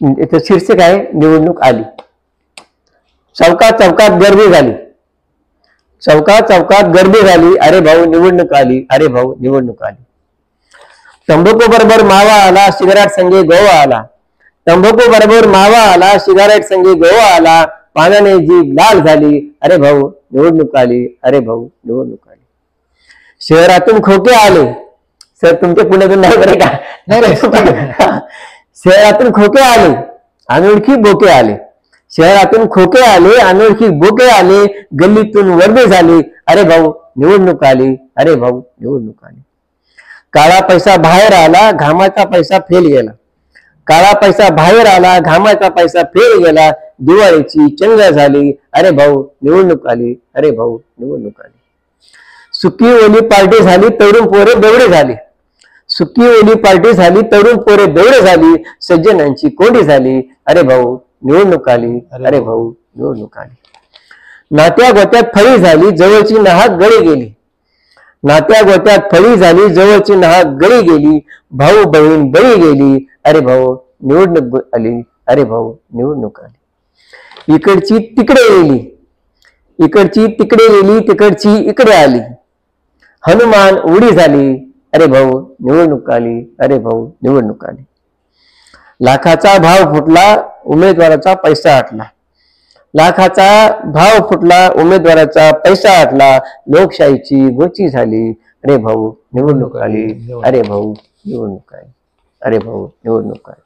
इथं शीर्षक आहे निवडणूक आली. चौकात चौकात गर्दी झाली. चौकात चौकात गर्दी झाली. अरे भाऊ निवडणूक आली. अरे भाऊ निवडणूक आली. तंबाखू बरोबर मावा आला. सिगारेट संगे गोवा आला. तंबाखू बरोबर मावा आला. सिगारेट संगे गोवा आला. पाण्याने जीभ लाल झाली. अरे भाऊ निवडणूक आली. अरे भाऊ निवडणूक आली. शहरातून खोके आले. सर तुमच्या पुण्यातून नाही बरे का? शहरातून खोके आले. अनोळखी बोके आले. शहरातून खोके आले. अनोळखी बोके आले. गल्लीतून वर्दे झाले. अरे भाऊ निवडणूक आली. अरे भाऊ निवडणूक आली. काळा पैसा बाहेर आला. घामाचा पैसा फेल गेला. काळा पैसा बाहेर आला. घामाचा पैसा फेल गेला. दिवाळीची चंगळ झाली. अरे भाऊ निवडणूक आली. अरे भाऊ निवडणूक आली. सुकी ओली पार्टी झाली. तरुण पोरे बेवडे झाली. सुकी ओली पार्टी झाली. तरुण पोरे बेवडे झाली. सज्जनांची कोंडी झाली. अरे भाऊ निवडणूक आली. अरे भाऊ निवडणूक आली. नात्या गोत्यात फळी झाली. जवळची नाहक गळी गेली. नात्या गोत्यात फळी झाली. जवळची नाहक गळी गेली. भाऊ बहीण बळी गेली. अरे भाऊ निवडणूक आली. अरे भाऊ निवडणूक आली. इकडची तिकडे गेली. इकडची तिकडे गेली. तिकडची इकडे आली. हनुमान उडी झाली. अरे भाऊ निवडणूक आली. अरे भाऊ निवडणूक आली. लाखाचा भाव फुटला. उमेदवाराचा पैसा हटला. लाखाचा भाव फुटला. उमेदवाराचा पैसा हटला. लोकशाहीची गोची झाली. अरे भाऊ निवडणूक आली. अरे भाऊ निवडणूक आली. अरे भाऊ निवडणूक आली.